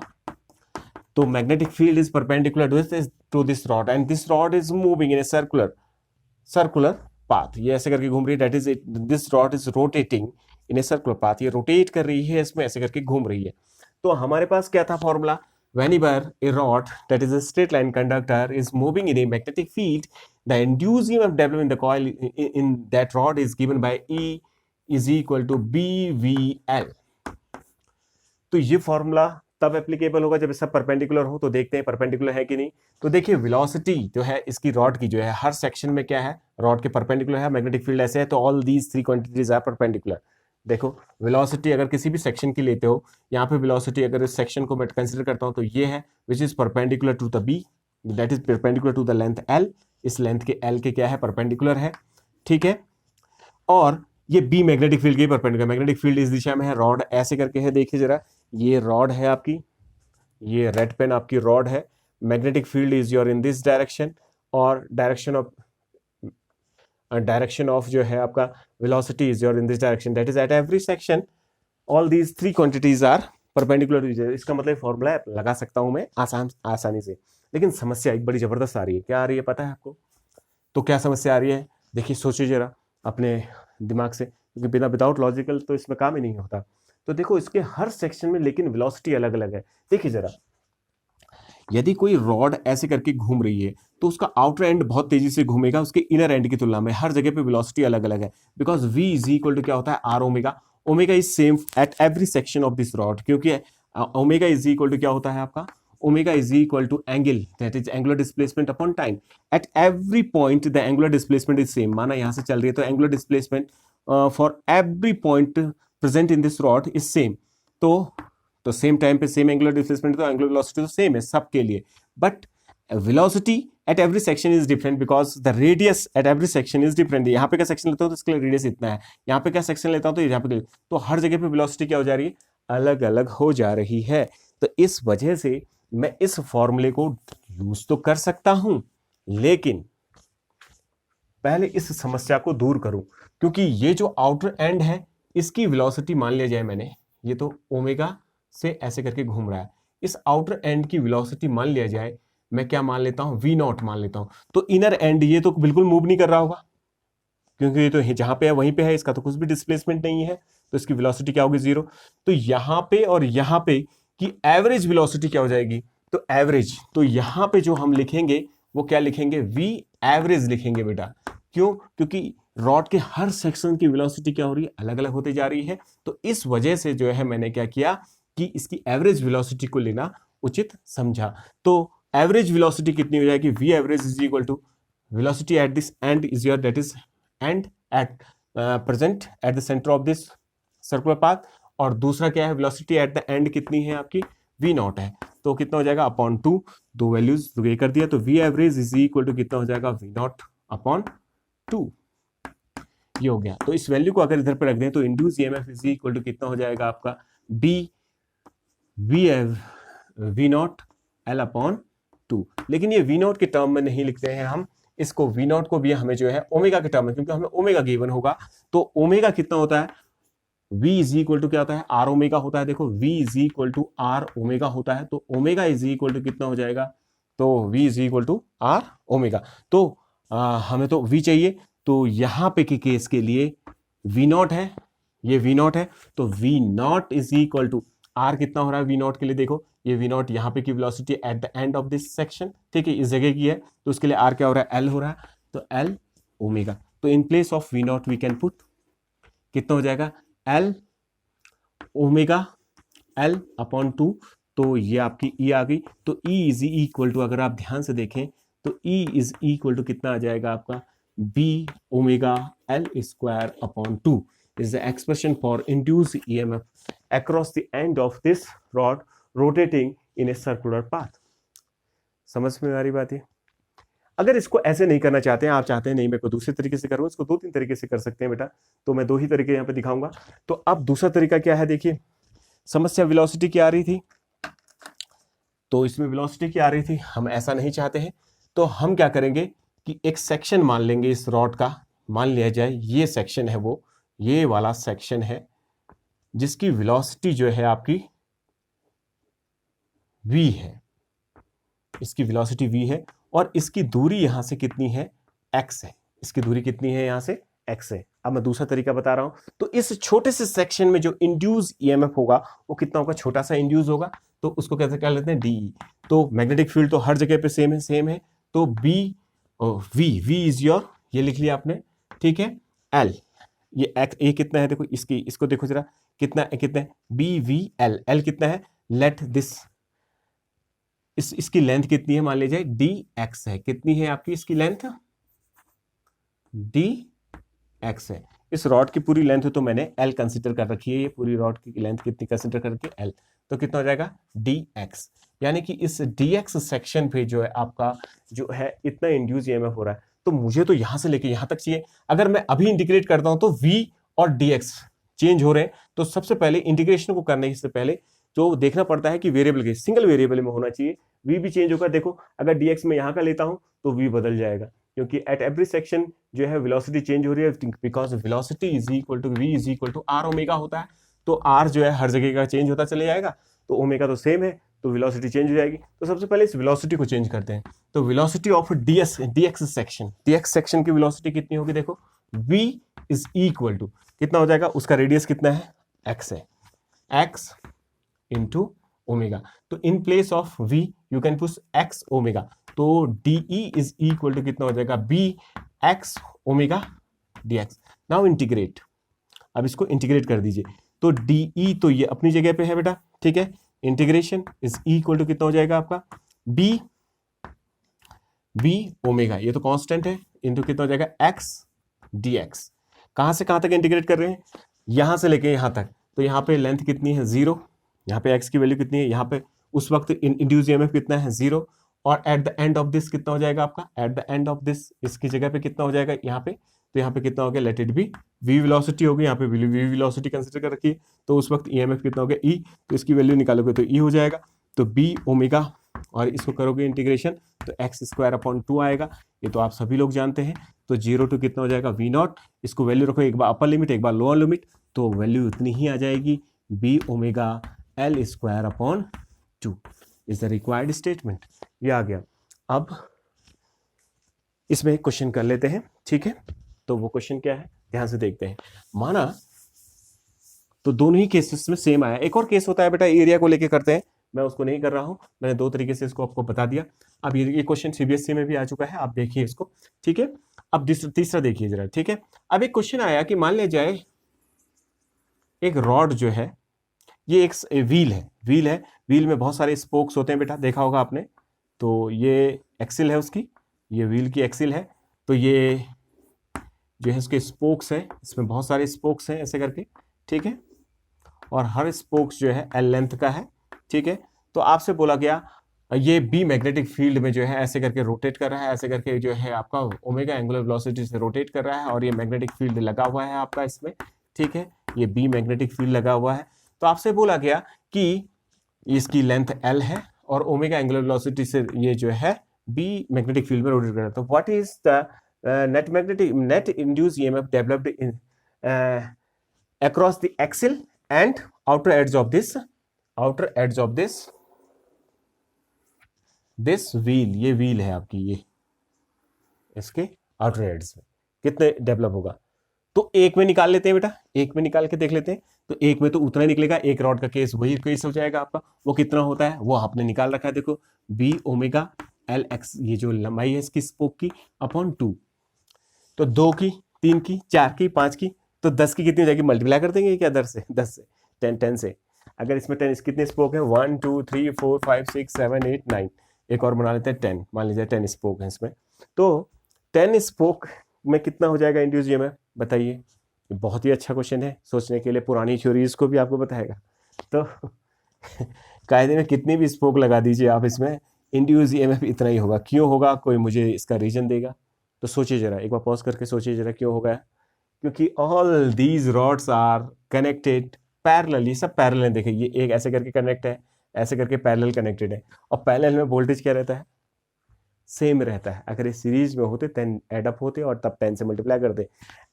तो magnetic field is perpendicular to this rod, and this rod is moving in a circular path, ये ऐसे करके घूम रही है, that is this rod is rotating in a circular path, ये रोटेट कर रही है, इसमें ऐसे करके घूम रही है। तो हमारे पास क्या था formula, whenever a rod that is a straight line conductor is moving in a magnetic field, the induced EMF developed in the coil in that rod is given by E is equal to BVL। तो ये formula तब applicable होगा जब सब perpendicular हो। तो देखते हैं परपेंडिकुलर है कि नहीं। तो देखिए वेलोसिटी जो है इसकी रॉड की जो है हर सेक्शन में क्या है, रॉड के परपेंडिकुलर है, मैग्नेटिक फील्ड ऐसे है, तो all these three quantities are perpendicular. देखो वेलोसिटी अगर किसी भी सेक्शन की लेते हो, यहाँ पे वेलोसिटी अगर इस सेक्शन को मैं कंसिडर करता हूँ तो ये है which is perpendicular to the B, that is perpendicular to the length L, इस लेंथ के एल के क्या है, परपेंडिकुलर है, ठीक है। और ये बी मैग्नेटिक फील्ड के परपेंडिकुलर, मैग्नेटिक फील्ड इस दिशा में है, रॉड ऐसे करके है, देखिए जरा, ये रॉड है आपकी, ये रेड पेन आपकी रॉड है, magnetic field is your in this direction, और डायरेक्शन ऑफ जो है आपका velocity is your in this direction, that is at every section all these three quantities are perpendicular to each other. इसका मतलब formula लगा सकता हूं मैं आसानी से। लेकिन समस्या एक बड़ी जबरदस्त आ रही है, क्या आ रही है पता है आपको? तो क्या समस्या आ रही है, देखिए सोचिए जरा अपने दिमाग से, क्योंकि बिना विदाउट लॉजिकल तो इसमें काम ही नहीं होता। तो देखो इसके हर सेक्शन में लेकिन वेलोसिटी अलग अलग है। देखिए जरा, यदि कोई रॉड ऐसे करके घूम रही है तो उसका आउटर एंड बहुत तेजी से घूमेगा उसके इनर एंड की तुलना में, हर जगह पे वेलोसिटी अलग अलग है, because v is equal to क्या होता है, R omega, omega is same at every section of this rod, क्योंकि ओमेगा इज इक्वल टू क्या होता है आपका, omega is equal to angle, that is angular displacement upon time, at every point the angular displacement is same. माना यहां से चल रही है तो angular displacement for every point present in this rod is same. तो सेम टाइम पे same angular displacement, तो एंगुलर वेलोसिटी तो सेम है सबके लिए, but velocity at every section is different because the radius eight every section is different. यहाँ पे क्या सेक्शन लेता हूँ तो इसके लिए रेडियस इतना है, यहाँ पे क्या सेक्शन लेता हूँ तो यहाँ पे, तो हर जगह पे वेलोसिटी क्या हो जा रही है, अलग अलग हो जा रही है। तो इस वजह से मैं इस फॉर्मूले को यूज तो कर सकता हूं, लेकिन पहले इस समस्या को दूर करूं, क्योंकि ये जो आउटर एंड है इसकी वेलोसिटी मान लिया जाए मैंने, ये तो ओमेगा से ऐसे करके घूम रहा है, इस आउटर एंड की वेलोसिटी मान लिया जाए, मैं क्या मान लेता हूं, वी नॉट मान लेता हूं। तो इनर एंड ये तो बिल्कुल मूव नहीं कर रहा होगा, क्योंकि ये तो जहां पे है वहीं पे है, इसका तो कुछ भी डिस्प्लेसमेंट नहीं है, तो इसकी वेलोसिटी क्या होगी, 0। तो यहां पे और यहां पे की एवरेज वेलोसिटी क्या हो जाएगी, तो एवरेज, तो यहां पे जो हम लिखेंगे वो क्या लिखेंगे, वी एवरेज लिखेंगे बेटा। क्यों, क्योंकि रॉड के हर सेक्शन की वेलोसिटी क्या हो रही है, अलग अलग होती जा रही है। तो इस वजह से जो है मैंने क्या किया कि इसकी एवरेज वेलोसिटी को लेना उचित समझा। तो एवरेज वेलोसिटी कितनी हो जाएगी, v average is equal to velocity at this end is your, that is end at present at the center of this circular path, और दूसरा क्या है, वेलोसिटी एट द एंड कितनी है आपकी, वी नॉट है। तो कितना हो जाएगा, अपॉन 2, दो वैल्यूज ये कर दिया, तो v average is equal to कितना हो जाएगा, वी नॉट अपॉन 2, ये हो गया। तो इस वैल्यू को अगर इधर पर रख दें तो induce EMF is equal to कितना हो जाएगा आपका, B v naught L upon 2। लेकिन ये वी नॉट के टर्म में नहीं लिखते हैं हम, इसको वी नॉट को भी हमें जो है ओमेगा के टर्म में, क्योंकि हमें ओमेगा गिवन होगा। तो ओमेगा कितना होता है, v इज इक्वल टू क्या होता है, आर ओमेगा होता है। देखो v is equal to R omega होता है, तो ओमेगा इज इक्वल टू कितना हो जाएगा, तो v is equal to R omega. तो हमें तो v चाहिए, तो यहां पे के केस के लिए v नॉट है, ये v नॉट है, तो v naught is equal to r कितना हो रहा है v नॉट के लिए, देखो ये v नॉट यहाँ पे की velocity at the end of this section, ठीक है, इस जगह की है, तो उसके लिए r क्या हो रहा है, l हो रहा है, तो l ओमेगा। तो in place of v naught we can put कितना हो जाएगा, एल ओमेगा एल अपॉन 2, तो ये आपकी ई आ गई। तो ई इज इक्वल टू, अगर आप ध्यान से देखें तो ई इज इक्वल टू कितना आ जाएगा आपका, B omega L square upon 2 is the expression for induce EMF across the end of this rod rotating in a circular path. समझ में आ रही बात है। अगर इसको ऐसे नहीं करना चाहते हैं, आप चाहते हैं नहीं मैं को दूसरे तरीके से करूँ, इसको 2-3 तरीके से कर सकते हैं बेटा, तो मैं 2 ही तरीके यहाँ पे दिखाऊंगा। तो अब दूसरा तरीका क्या है, देखिए समस्या वेलोसिटी की आ रही थी, तो इसमें वेलोसिटी की आ रही थी, हम ऐसा नहीं चाहते हैं, तो हम क्या करेंगे कि एक सेक्शन मान लेंगे इस रॉड का, मान लिया जाए ये सेक्शन है, वो ये वाला सेक्शन है जिसकी वेलोसिटी जो है आपकी v है, इसकी वेलोसिटी v है, और इसकी दूरी यहां से कितनी है, x है, इसकी दूरी कितनी है यहां से, x है। अब मैं दूसरा तरीका बता रहा हूं, तो इस छोटे से सेक्शन में जो इंड्यूस ईएमएफ होगा वो कितना होगा, छोटा सा इंड्यूस होगा, तो उसको कैसे कर लेते हैं, डी। तो मैग्नेटिक फील्ड तो हर जगह पे सेम है, तो बी वी इज योर, ये लिख लिया आपने, ठीक है, एल ये एक्स, ये कितना है, देखो इसको देखो जरा, कितना है, बी वी एल, एल कितना है, लेट दिस, इसकी लेंथ कितनी है, मान लीजिए डी एक्स है, कितनी है आपकी इसकी लेंथ, डी एक्स है। इस रॉड की पूरी लेंथ तो मैंने एल कंसीडर कर रखी है, ये पूरी रॉड की लेंथ कितनी कंसीडर कर रखी है, एल, तो कितना हो जाएगा, डी एक्स। यानी कि इस डी एक्स सेक्शन पे जो है आपका जो है इतना इंड्यूस ईएमएफ हो रहा है, तो मुझे तो यहां से लेके यहां तक चाहिए। अगर मैं अभी इंटीग्रेट करता हूं तो वी और डी एक्स चेंज हो रहे हैं, तो सबसे पहले इंटीग्रेशन को करने से पहले जो देखना पड़ता है कि वेरिएबल के सिंगल वेरिएबल में होना चाहिए, वी भी चेंज होगा। देखो अगर dx में यहां का लेता हूं तो v बदल जाएगा, क्योंकि एट एवरी सेक्शन जो है वेलोसिटी चेंज हो रही है, because velocity is equal to v is equal to R omega होता है, तो r जो है हर जगह का चेंज होता चले जाएगा, तो ओमेगा तो सेम है, तो वेलोसिटी चेंज हो जाएगी। तो सबसे पहले इस वेलोसिटी को चेंज करते हैं, तो वेलोसिटी ऑफ dx सेक्शन की वेलोसिटी कितनी होगी, देखो v इज इक्वल टू कितना हो जाएगा, उसका रेडियस कितना है, x है, x इंटू ओमेगा। तो in place of v you can put x omega, तो डी इज इक्वल टू कितना हो जाएगा, b x omega dx। Now integrate, अब इसको इंटीग्रेट कर दीजिए, तो डी तो ये अपनी जगह पे है बेटा, ठीक है, इंटीग्रेशन इज इक्वल टू कितना हो जाएगा आपका, b ओमेगा, ये तो कांस्टेंट है, इंटू कितना हो जाएगा, x dx। कहां से कहां तक इंटीग्रेट कर रहे हैं, यहां से लेके यहां तक, तो यहां पे लेंथ कितनी है, 0, यहाँ पे x की वैल्यू कितनी है, यहाँ पे उस वक्त इंड्यूस ईएमएफ कितना है, 0, और at the end of this कितना हो जाएगा आपका, at the end of this इसकी जगह पे कितना हो जाएगा यहाँ पे, तो यहाँ पे कितना हो गया, late it B v velocity होगी, यहाँ पे v वेलोसिटी कंसिडर कर रखी है, तो उस वक्त EMF कितना हो गया e, तो इसकी वैल्यू निकालोगे तो e हो जाएगा, तो b ओमेगा और इसको करोगे इंटीग्रेशन तो x² आएगा, ये तो आप सभी लोग जानते हैं। तो 0 टू कितना हो जाएगा v0, इसको वैल्यू रखो, एक बार अपर लिमिट एक बार लोअर लिमिट, तो वैल्यू उतनी ही आ जाएगी b omega L² is the required statement. ये आ गया। अब इसमें एक क्वेश्चन कर लेते हैं, ठीक है। तो वो क्वेश्चन क्या है, ध्यान से देखते हैं। माना तो दोनों ही केसेस में सेम आया। एक और केस होता है बेटा एरिया को लेके करते हैं, मैं उसको नहीं कर रहा हूं, मैंने दो तरीके से इसको आपको बता दिया। अब ये क्वेश्चन CBSE में भी आ चुका है, आप देखिए इसको, ठीक है। अब तीसरा देखिए जरा, ठीक है। अब एक क्वेश्चन आया कि मान लिया जाए एक रॉड जो है, ये एक व्हील है, व्हील में बहुत सारे स्पोक्स होते हैं बेटा, देखा होगा आपने। तो ये एक्सिल है उसकी, ये व्हील की एक्सिल है, तो ये जो है इसके स्पोक्स है, इसमें बहुत सारे स्पोक्स हैं ऐसे करके, ठीक है। और हर स्पोक्स जो है L लेंथ का है, ठीक है। तो आपसे बोला गया ये B मैग्नेटिक फील्ड में जो है ऐसे करके रोटेट कर रहा है, ऐसे करके जो है आपका ओमेगा एंगुलर वेलोसिटी से रोटेट कर रहा है, और ये मैग्नेटिक फील्ड लगा हुआ है आपका इसमें, ठीक है। ये B मैग्नेटिक फील्ड लगा हुआ है। तो आपसे बोला गया कि इसकी लेंथ L है और ओमेगा एंगुलर वेलोसिटी से ये जो है B मैग्नेटिक फील्ड में रोटेट कर रहा है। तो what is the net induced EMF developed in across the axle and outer edge of this wheel, ये व्हील है आपकी, ये इसके आउटर एड्स में कितने डेवलप होगा। तो एक में निकाल लेते हैं बेटा, एक में निकाल के देख लेते हैं। तो एक में तो उतना ही निकलेगा, एक रॉड का केस वही केस हो जाएगा आपका। वो कितना होता है वो आपने निकाल रखा है, देखो B ओमेगा LX, ये जो लंबाई है इसकी स्पोक की, अपॉन 2। तो 2 की, 3 की, 4 की, 5 की, तो 10 की कितनी हो जाएगी, मल्टीप्लाई कर देंगे क्या 10 से 10 से। अगर इसमें 10 कितने स्पोक है, 1 2 3 4 5 6 7 8 9, एक और बना लेते हैं 10, मान लीजिए 10 स्पोक है इसमें। तो 10 स्पोक में कितना हो जाएगा इंड्यूस EMF, बताइए। बहुत ही अच्छा क्वेश्चन है, सोचने के लिए, पुरानी थ्योरीज को भी आपको बताएगा। तो कायदे में कितनी भी स्पोक लगा दीजिए आप इसमें, इंड्यूस EMF इतना ही होगा। क्यों होगा, कोई मुझे इसका रीजन देगा? तो सोचिए जरा, एक बार पॉज करके सोचिए जरा क्यों होगा। क्योंकि all these rods are connected parallel, ये सब पैरेलल देखिए, ये एक ऐसे करके कनेक्ट है, ऐसे करके पैरेलल कनेक्टेड है। और पैरेलल में वोल्टेज क्या रहता है, सेम रहता है। अगर ये सीरीज में होते 10 एडअप होते और तब 10 से मल्टीप्लाई करते।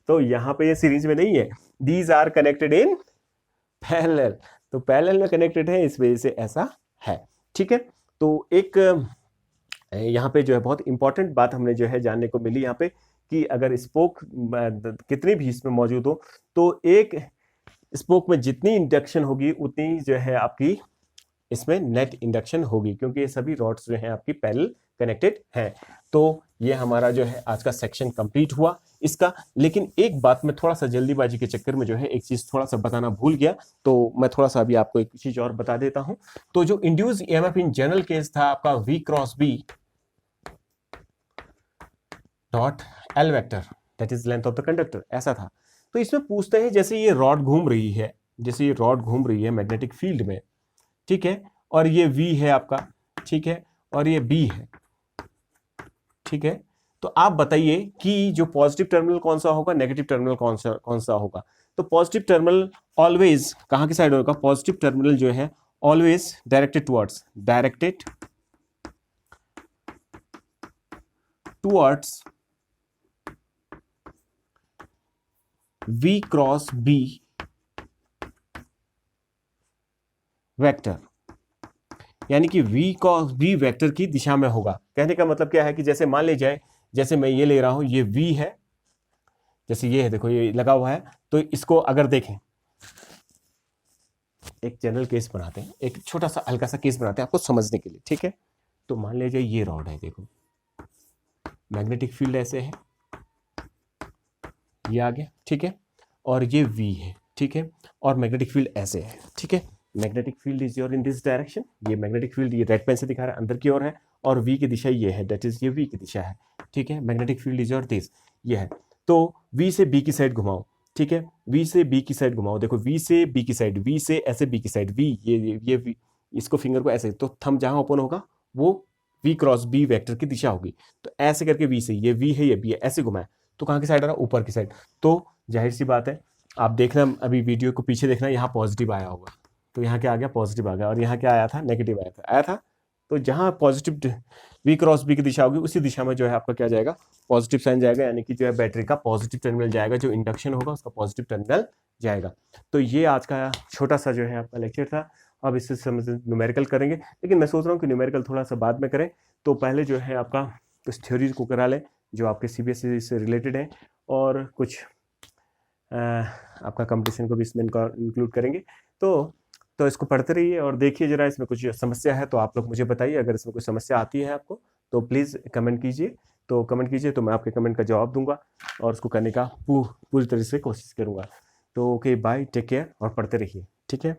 तो यहाँ पे ये सीरीज में नहीं है, these are connected in parallel, तो पैरेलल में कनेक्टेड है, इस वजह से ऐसा है, ठीक है। तो एक यहाँ पे जो है बहुत इंपॉर्टेंट बात हमने जो है जानने को मिली यहाँ पे, कि अगर स्पोक कितनी भी इसमें मौजूद हो, तो एक स्पोक में जितनी इंडक्शन होगी उतनी जो है आपकी इसमें नेट इंडक्शन होगी, क्योंकि ये सभी रॉड्स जो हैं आपकी पैरेलल कनेक्टेड हैं। तो ये हमारा जो है आज का सेक्शन कंप्लीट हुआ इसका। लेकिन एक बात मैं थोड़ा सा जल्दीबाजी के चक्कर में जो है एक चीज थोड़ा सा बताना भूल गया, तो मैं थोड़ा सा अभी आपको एक चीज और बता देता हूं। तो जो induce EMF in general case था आपका V cross B dot L vector, that is length of the conductor, ऐसा था। तो इसमें पूछते हैं जैसे ये रॉड घूम रही है, जैसे ये रॉड घूम रही है मैग्नेटिक फील्ड में, ठीक है, और ये V है आपका, ठीक है, और ये B है, ठीक है। तो आप बताइए कि जो पॉजिटिव टर्मिनल कौन सा होगा, नेगेटिव टर्मिनल कौन सा होगा। तो पॉजिटिव टर्मिनल ऑलवेज कहां की साइड होगा, पॉजिटिव टर्मिनल जो है always directed towards V cross B vector, यानी कि V क्रॉस B वेक्टर की दिशा में होगा। कहने का मतलब क्या है कि जैसे मान ली जाए, जैसे मैं ये ले रहा हूं, ये V है, जैसे ये है, देखो ये लगा हुआ है। तो इसको अगर देखें, एक जनरल केस बनाते हैं, एक छोटा सा हल्का सा केस बनाते हैं आपको समझने के लिए, ठीक है। तो मान लीजिए ये रॉड है, देखो मैग्नेटिक फील्ड ऐसे है, ये आ गया, ठीक है, और ये V है, ठीक है, और मैग्नेटिक फील्ड ऐसे है, ठीक है। Magnetic field is your in this direction, ये मैग्नेटिक फील्ड ये रेड पेन से दिखा रहा है अंदर की ओर है, और V की दिशा ये है, दैट इज ये V की दिशा है, ठीक है। Magnetic field is your this, ये है। तो V से B की साइड घुमाओ, ठीक है, V से B की साइड घुमाओ, देखो V से B की साइड, V से ऐसे B की साइड, V ये V, इसको फिंगर को ऐसे, तो थंब जहां ओपन होगा वो v क्रॉस b वेक्टर की दिशा होगी। तो ऐसे करके v से, ये v है ये b है, ऐसे घुमाए तो कहाँ की साइड आ रहा है, ऊपर की साइड। तो जाहिर सी बात है, आप देखना अभी वीडियो को पीछे देखना, यहाँ पॉजिटिव आया होगा, तो यहाँ क्या आ गया, पॉजिटिव आ गया, और यहाँ क्या आया था, नेगेटिव आया था। तो जहाँ पॉजिटिव v क्रॉस b की दिशा होगी उसी दिशा में जो है आपका क्या जाएगा, पॉजिटिव साइन जाएगा, यानी कि जो है बैटरी का पॉजिटिव टर्मिनल जाएगा, जो इंडक्शन होगा उसका पॉजिटिव टर्मिनल जाएगा। तो ये आज का छोटा सा जो है आपका लेक्चर था। अब इससे समझ न्यूमेरिकल करेंगे, लेकिन मैं सोच रहा हूँ कि न्यूमेरिकल थोड़ा सा बाद में करें। तो पहले जो है आपका कुछ थ्योरीज को करा लें जो आपके CBSE से रिलेटेड है, और कुछ आपका कंपटीशन को भी इसमें इंक्लूड करेंगे। तो इसको पढ़ते रहिए और देखिए जरा, इसमें कुछ समस्या है तो आप लोग मुझे बताइए। अगर इसमें कुछ समस्या आती है आपको तो प्लीज़ कमेंट कीजिए। तो कमेंट कीजिए तो मैं आपके कमेंट का जवाब दूंगा और उसको करने का पूरी तरह से कोशिश करूंगा। तो ओके बाय, टेक केयर और पढ़ते रहिए, ठीक है।